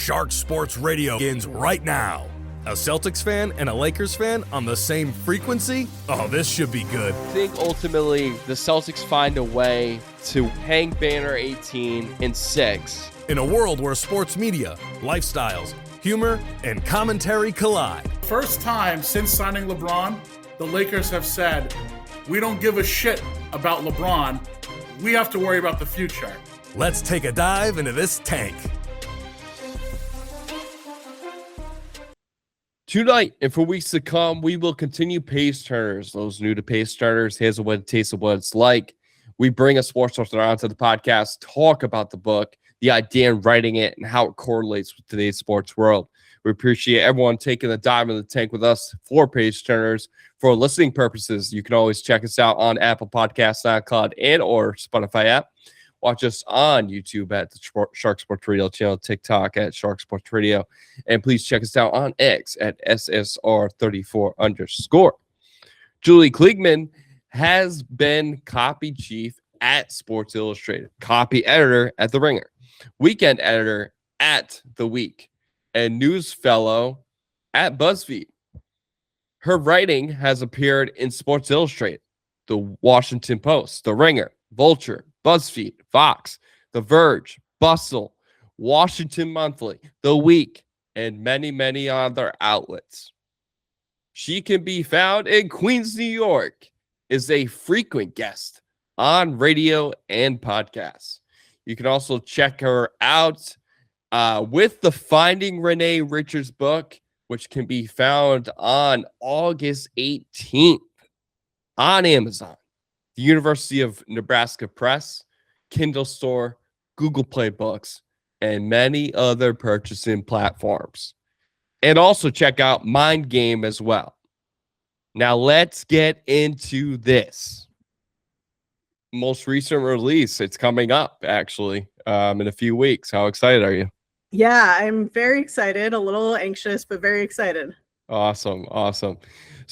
Shark Sports Radio begins right now. A Celtics fan and a Lakers fan on the same frequency? Oh, this should be good. I think ultimately the Celtics find a way to hang banner 18 in 6. In a world where sports media, lifestyles, humor, and commentary collide. First time since signing LeBron, the Lakers have said, we don't give a shit about LeBron. We have to worry about the future. Let's take a dive into this tank. Tonight and for weeks to come, we will continue Page Turners. Those new to Page Turners, here's what it tastes of what it's like. We bring a sports author onto the podcast, talk about the book, the idea in writing it, and how it correlates with today's sports world. We appreciate everyone taking a dive in the tank with us for Page Turners. For listening purposes, you can always check us out on Apple Podcasts, SoundCloud, and or Spotify app. Watch us on YouTube at the Shark Sports Radio channel, TikTok at Shark Sports Radio, and please check us out on X at SSR34_. Julie Kliegman has been copy chief at Sports Illustrated, copy editor at The Ringer, weekend editor at The Week, and news fellow at BuzzFeed. Her writing has appeared in Sports Illustrated, The Washington Post, The Ringer, Vulture, BuzzFeed, Fox, The Verge, Bustle, Washington Monthly, The Week, and many, many other outlets. She can be found in Queens, New York, is a frequent guest on radio and podcasts. You can also check her out with the Finding Renee Richards book, which can be found on August 18th on Amazon, the University of Nebraska Press, Kindle Store, Google Play Books, and many other purchasing platforms. And also check out Mind Game as well. Now let's get into this. Most recent release. It's coming up, actually, in a few weeks. How excited are you? Yeah, I'm very excited. A little anxious, but very excited. Awesome.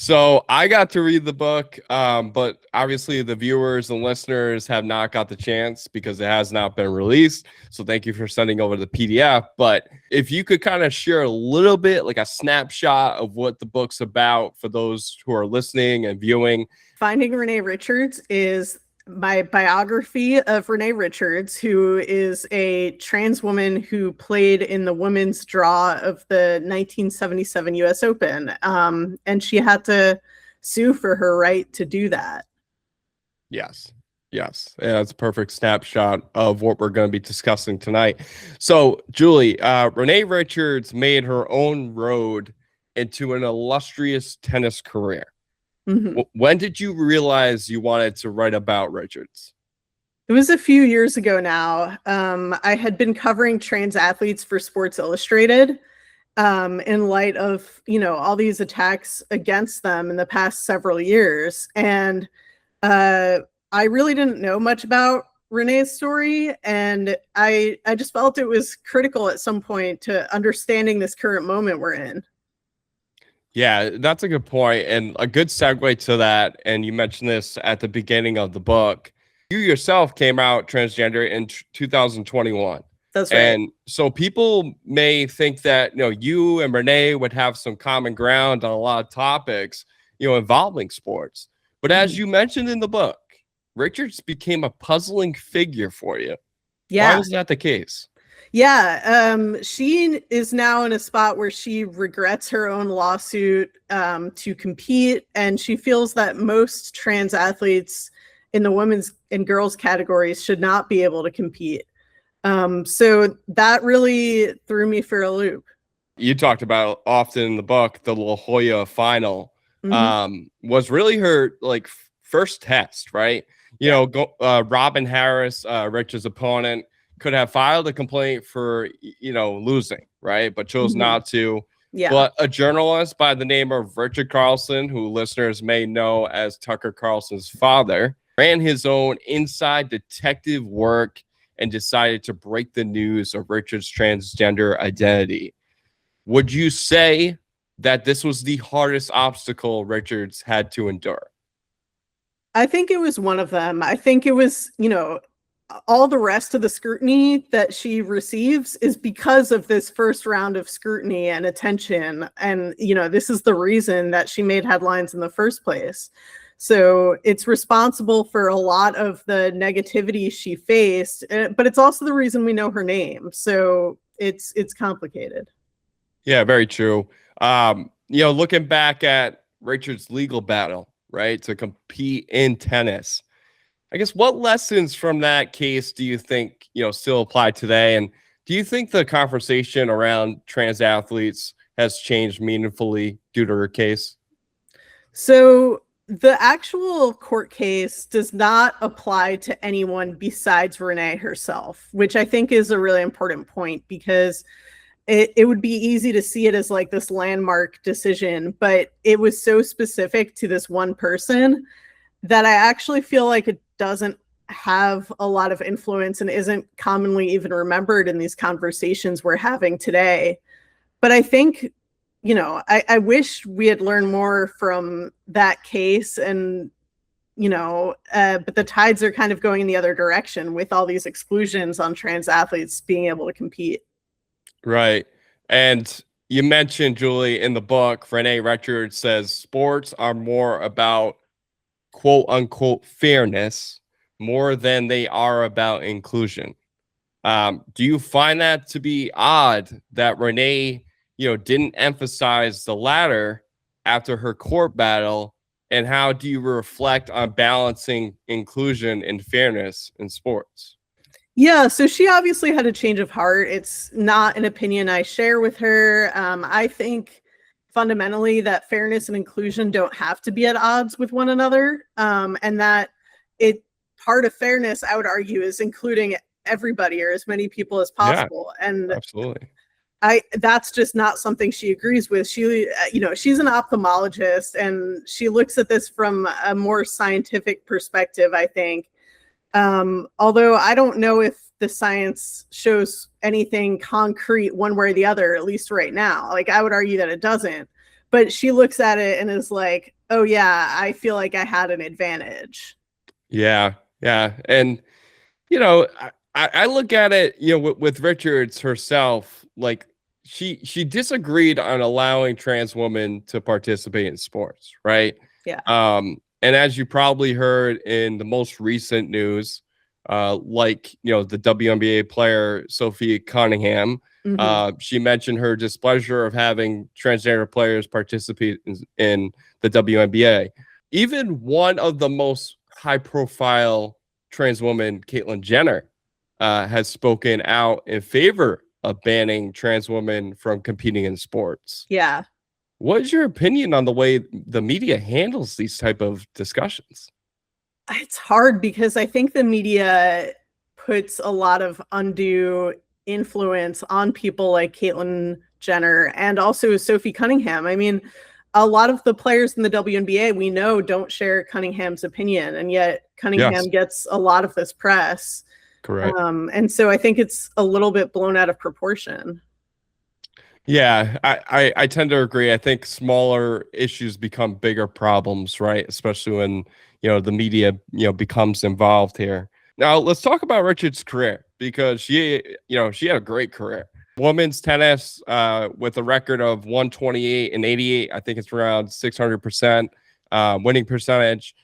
So I got to read the book, but obviously the viewers and listeners have not got the chance because it has not been released. So thank you for sending over the PDF. But if you could kind of share a little bit, like a snapshot of what the book's about for those who are listening and viewing. Finding Renee Richards is my biography of Renee Richards, who is a trans woman who played in the women's draw of the 1977 U.S. Open. And she had to sue for her right to do that. Yes. Yeah, it's a perfect snapshot of what we're going to be discussing tonight. So, Julie, Renee Richards made her own road into an illustrious tennis career. Mm-hmm. When did you realize you wanted to write about Richards? It was a few years ago now. I had been covering trans athletes for Sports Illustrated in light of, all these attacks against them in the past several years. And I really didn't know much about Renee's story. And I just felt it was critical at some point to understanding this current moment we're in. Yeah, that's a good point, and a good segue to that. And you mentioned this at the beginning of the book. You yourself came out transgender in 2021. That's right. And so people may think that you and Renee would have some common ground on a lot of topics, involving sports. But as you mentioned in the book, Richards became a puzzling figure for you. Yeah. Why was that the case? Yeah, she is now in a spot where she regrets her own lawsuit to compete, and she feels that most trans athletes in the women's and girls categories should not be able to compete. So that really threw me for a loop. You talked about often in the book, the La Jolla final was really her first test, right? Robin Harris, Richard's opponent, could have filed a complaint for, losing, right? But chose not to. Yeah. But a journalist by the name of Richard Carlson, who listeners may know as Tucker Carlson's father, ran his own inside detective work and decided to break the news of Richard's transgender identity. Would you say that this was the hardest obstacle Richards had to endure? I think it was one of them. I think it was, all the rest of the scrutiny that she receives is because of this first round of scrutiny and attention. And, this is the reason that she made headlines in the first place. So it's responsible for a lot of the negativity she faced, but it's also the reason we know her name. So it's complicated. Yeah, very true. Looking back at Richard's legal battle, right, to compete in tennis, I guess what lessons from that case do you think, still apply today? And do you think the conversation around trans athletes has changed meaningfully due to her case? So the actual court case does not apply to anyone besides Renee herself, which I think is a really important point, because it would be easy to see it as like this landmark decision, but it was so specific to this one person that I actually feel like it doesn't have a lot of influence and isn't commonly even remembered in these conversations we're having today. But I think, I wish we had learned more from that case, and, but the tides are kind of going in the other direction with all these exclusions on trans athletes being able to compete. Right. And you mentioned, Julie, in the book, Renee Richards says sports are more about quote unquote fairness more than they are about inclusion. Do you find that to be odd that Renee, didn't emphasize the latter after her court battle? And how do you reflect on balancing inclusion and fairness in sports? Yeah, so she obviously had a change of heart. It's not an opinion I share with her. I think fundamentally that fairness and inclusion don't have to be at odds with one another, and that part of fairness, I would argue, is including everybody or as many people as possible. Yeah, and absolutely, that's just not something she agrees with. She, she's an ophthalmologist, and she looks at this from a more scientific perspective, I think. Although I don't know if the science shows anything concrete one way or the other, at least right now. Like, I would argue that it doesn't, but she looks at it and is like, oh yeah, I feel like I had an advantage. Yeah. And, I look at it, with Richards herself, like she disagreed on allowing trans women to participate in sports. Right. Yeah. And as you probably heard in the most recent news, the WNBA player Sophie Cunningham, she mentioned her displeasure of having transgender players participate in the WNBA. Even one of the most high-profile trans women, Caitlyn Jenner, has spoken out in favor of banning trans women from competing in sports. Yeah. What is your opinion on the way the media handles these type of discussions? It's hard because I think the media puts a lot of undue influence on people like Caitlyn Jenner and also Sophie Cunningham. I mean, a lot of the players in the WNBA we know don't share Cunningham's opinion, and yet Cunningham gets a lot of this press. Correct. And so I think it's a little bit blown out of proportion. Yeah, I tend to agree. I think smaller issues become bigger problems, right? Especially when, the media, becomes involved here. Now, let's talk about Richard's career, because she had a great career. Women's tennis, with a record of 128 and 88, I think it's around 600% winning percentage,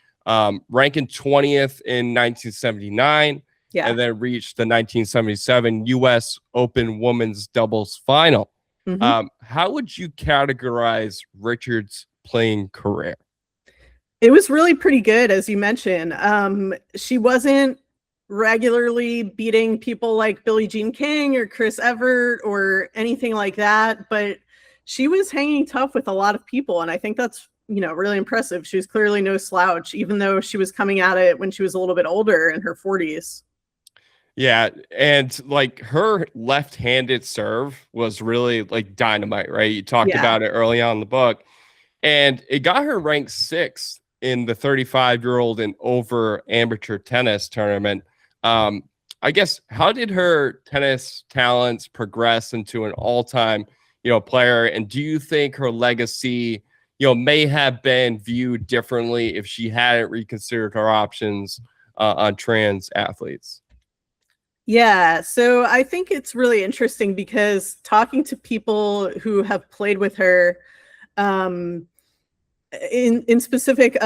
ranking 20th in 1979, and then reached the 1977 U.S. Open Women's Doubles Final. How would you categorize Richard's playing career? It was really pretty good, as you mentioned. She wasn't regularly beating people like Billie Jean King or Chris Evert or anything like that, but she was hanging tough with a lot of people, and I think that's really impressive. She was clearly no slouch, even though she was coming at it when she was a little bit older, in her 40s. Yeah, and like her left-handed serve was really like dynamite, right? You talked about it early on in the book, and it got her ranked 6th in the 35-year-old and over amateur tennis tournament. I guess, how did her tennis talents progress into an all-time, player? And do you think her legacy, may have been viewed differently if she hadn't reconsidered her options on trans athletes? Yeah, so I think it's really interesting because talking to people who have played with her, um, in specific,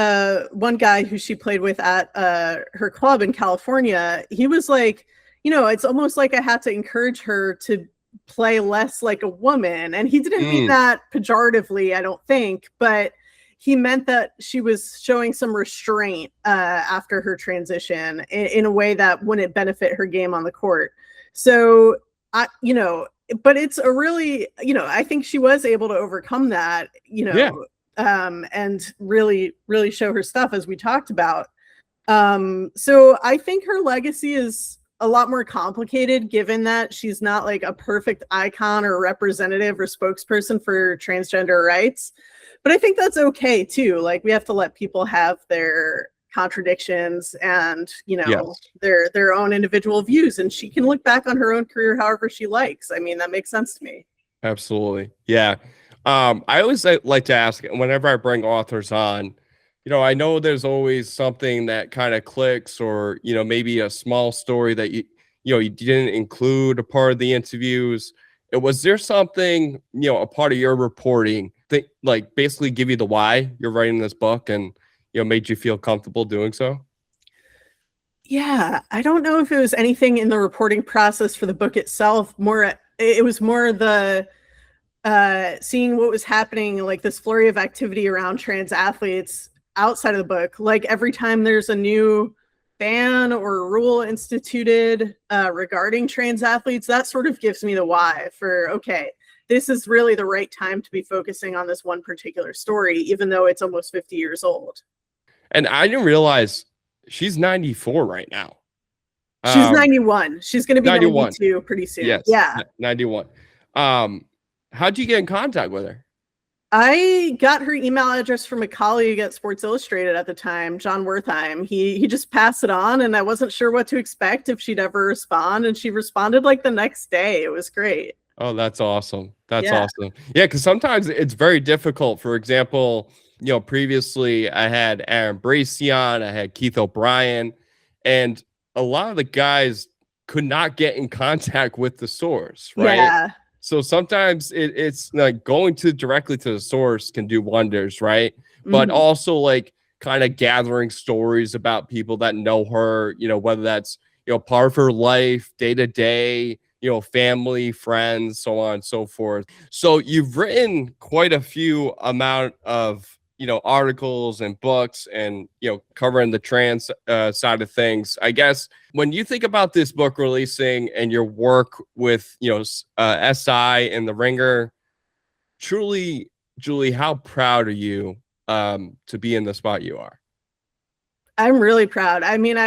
one guy who she played with at her club in California, he was like, it's almost like I had to encourage her to play less like a woman, and he didn't mean Mm, that pejoratively, I don't think, but he meant that she was showing some restraint after her transition in a way that wouldn't benefit her game on the court. So but it's a really, I think she was able to overcome that, yeah, and really, really show her stuff as we talked about. So I think her legacy is a lot more complicated given that she's not like a perfect icon or representative or spokesperson for transgender rights. But I think that's okay too. Like we have to let people have their contradictions and, yes. their own individual views, and she can look back on her own career however she likes. I mean, that makes sense to me. Absolutely. Yeah. I always like to ask whenever I bring authors on, I know there's always something that kind of clicks or, maybe a small story that you didn't include a part of the interviews. Was there something, a part of your reporting that like basically give you the why you're writing this book and, made you feel comfortable doing so? Yeah, I don't know if it was anything in the reporting process for the book itself. It was more the seeing what was happening, like this flurry of activity around trans athletes outside of the book. Like every time there's a new ban or rule instituted regarding trans athletes, that sort of gives me the why for, okay, this is really the right time to be focusing on this one particular story, even though it's almost 50 years old. And I didn't realize she's 94 right now. She's 91. She's going to be 91. 92 pretty soon. Yes. Yeah. 91. How'd you get in contact with her? I got her email address from a colleague at Sports Illustrated at the time, John Wertheim. He just passed it on, and I wasn't sure what to expect, if she'd ever respond, and she responded like the next day. It was great. Oh, that's awesome. That's awesome. Yeah, because sometimes it's very difficult. For example, previously I had Aaron Bracey on, I had Keith O'Brien, and a lot of the guys could not get in contact with the source, right? Yeah. So sometimes it's like going directly to the source can do wonders, right? But also like kind of gathering stories about people that know her, whether that's, part of her life, day to day, family, friends, so on and so forth. So you've written quite a few amount of, articles and books and, covering the trans side of things. I guess when you think about this book releasing and your work with, SI and The Ringer, truly, Julie, how proud are you to be in the spot you are? I'm really proud. I mean,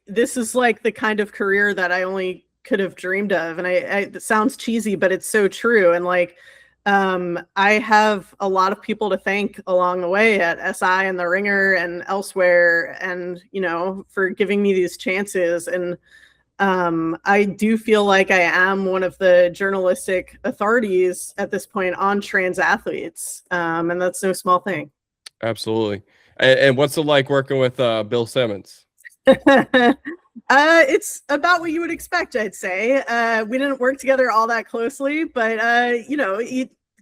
this is like the kind of career that I only could have dreamed of. And it sounds cheesy, but it's so true. And like, I have a lot of people to thank along the way at SI and The Ringer and elsewhere, and, for giving me these chances. And I do feel like I am one of the journalistic authorities at this point on trans athletes. And that's no small thing. Absolutely. And what's it like working with Bill Simmons? It's about what you would expect, I'd say. We didn't work together all that closely, but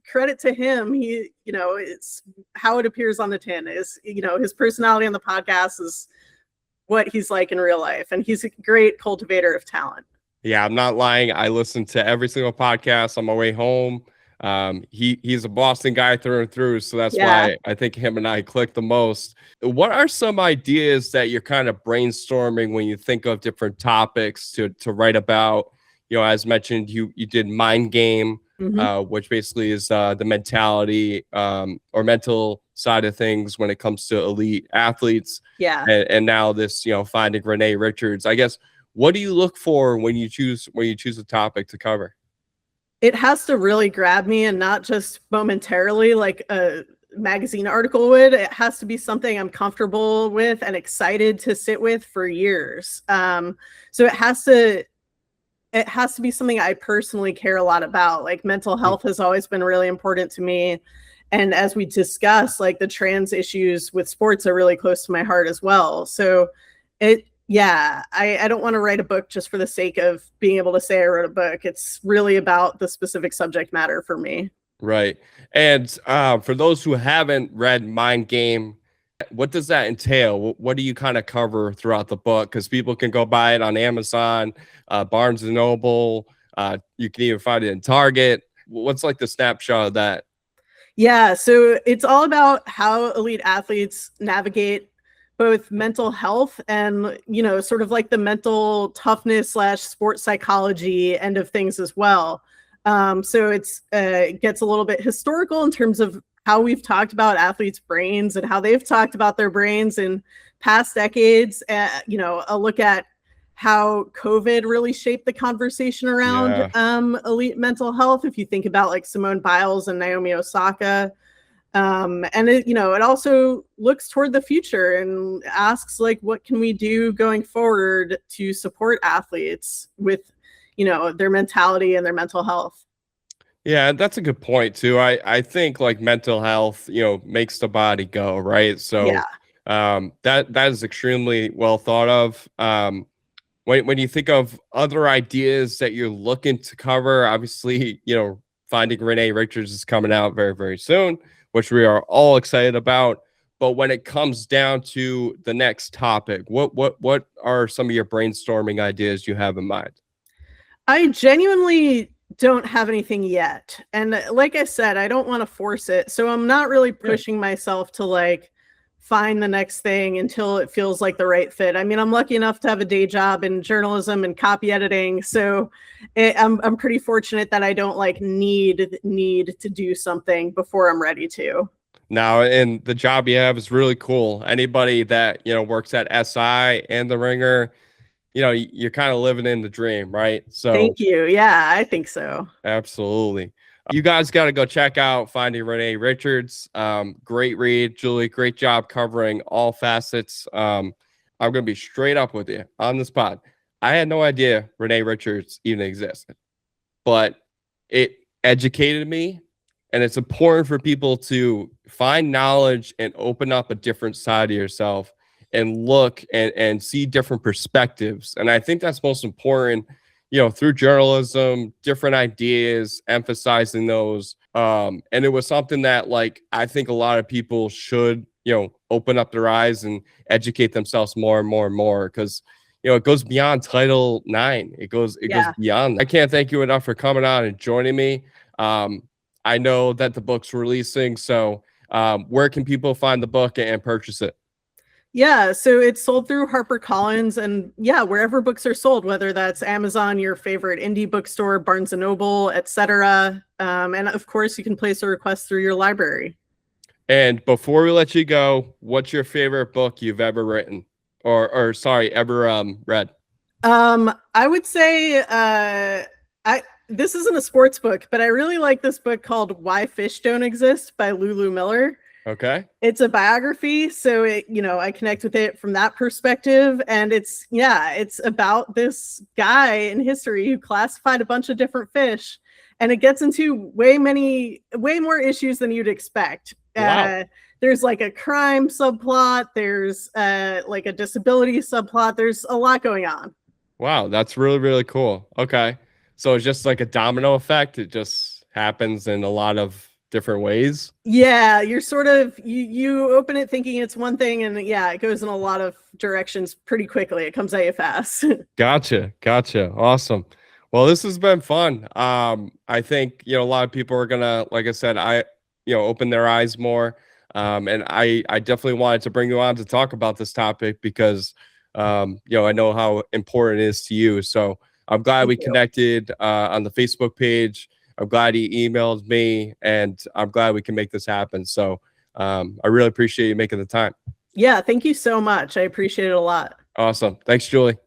credit to him. It's how it appears on the tin is, his personality on the podcast is what he's like in real life, and he's a great cultivator of talent. Yeah, I'm not lying. I listen to every single podcast on my way home. He's a Boston guy through and through, so that's why I think him and I click the most. What are some ideas that you're kind of brainstorming when you think of different topics to write about? As mentioned, you did Mind Game, which basically is the mentality or mental side of things when it comes to elite athletes. Yeah. And now this, finding Renee Richards. I guess, what do you look for when you choose a topic to cover? It has to really grab me, and not just momentarily like a magazine article would. It has to be something I'm comfortable with and excited to sit with for years. So it has to be something I personally care a lot about. Like mental health has always been really important to me. And as we discussed, like the trans issues with sports are really close to my heart as well. So Yeah, I don't want to write a book just for the sake of being able to say I wrote a book. It's really about the specific subject matter for me. Right. And for those who haven't read Mind Game, what does that entail? What do you kind of cover throughout the book? Because people can go buy it on Amazon, Barnes and Noble. You can even find it in Target. What's like the snapshot of that? Yeah, so it's all about how elite athletes navigate both mental health and, sort of like the mental toughness / sports psychology end of things as well. So it gets a little bit historical in terms of how we've talked about athletes' brains and how they've talked about their brains in past decades. A look at how COVID really shaped the conversation around Yeah. elite mental health. If you think about like Simone Biles and Naomi Osaka, and it also looks toward the future and asks like, what can we do going forward to support athletes with, their mentality and their mental health? Yeah, that's a good point too. I think like mental health, makes the body go, right? Yeah. So that is extremely well thought of. When you think of other ideas that you're looking to cover, obviously, Finding Renee Richards is coming out very, very soon, which we are all excited about. But when it comes down to the next topic, what are some of your brainstorming ideas you have in mind? I genuinely don't have anything yet. And like I said, I don't want to force it. So I'm not really pushing myself to like find the next thing until it feels like the right fit. I mean, I'm lucky enough to have a day job in journalism and copy editing. So I'm pretty fortunate that I don't like need to do something before I'm ready to. Now, and the job you have is really cool. Anybody that, works at SI and the Ringer, you're kind of living in the dream, right? So thank you. Yeah, I think so. absolutely. You guys got to go check out Finding Renee Richards. Great read, Julie. Great job covering all facets. I'm going to be straight up with you on the spot. I had no idea Renee Richards even existed, but it educated me. And it's important for people to find knowledge and open up a different side of yourself and look and see different perspectives. And I think that's most important, through journalism, different ideas, emphasizing those. And it was something that like, I think a lot of people should, open up their eyes and educate themselves more and more and more. Cause it goes beyond Title IX. It goes beyond. I can't thank you enough for coming on and joining me. I know that the book's releasing. So where can people find the book and purchase it? Yeah, so it's sold through HarperCollins and wherever books are sold, whether that's Amazon, your favorite indie bookstore, Barnes and Noble, etc. And of course, you can place a request through your library. And before we let you go, what's your favorite book you've ever written, or ever read? I would say this isn't a sports book, but I really like this book called Why Fish Don't Exist by Lulu Miller. Okay. It's a biography, so I connect with it from that perspective, and it's about this guy in history who classified a bunch of different fish, and it gets into way more issues than you'd expect. Wow. There's like a crime subplot, there's like a disability subplot, there's a lot going on. Wow, that's really, really cool. Okay. So it's just like a domino effect. It just happens in a lot of different ways. Yeah, you're sort of you open it thinking it's one thing, and it goes in a lot of directions pretty quickly. It comes at you fast. Gotcha. Awesome. Well, this has been fun. I think a lot of people are gonna, like I said, open their eyes more. And I definitely wanted to bring you on to talk about this topic because I know how important it is to you. So I'm glad we connected on the Facebook page. I'm glad he emailed me, and I'm glad we can make this happen. So I really appreciate you making the time. Yeah, thank you so much. I appreciate it a lot. Awesome. Thanks, Julie.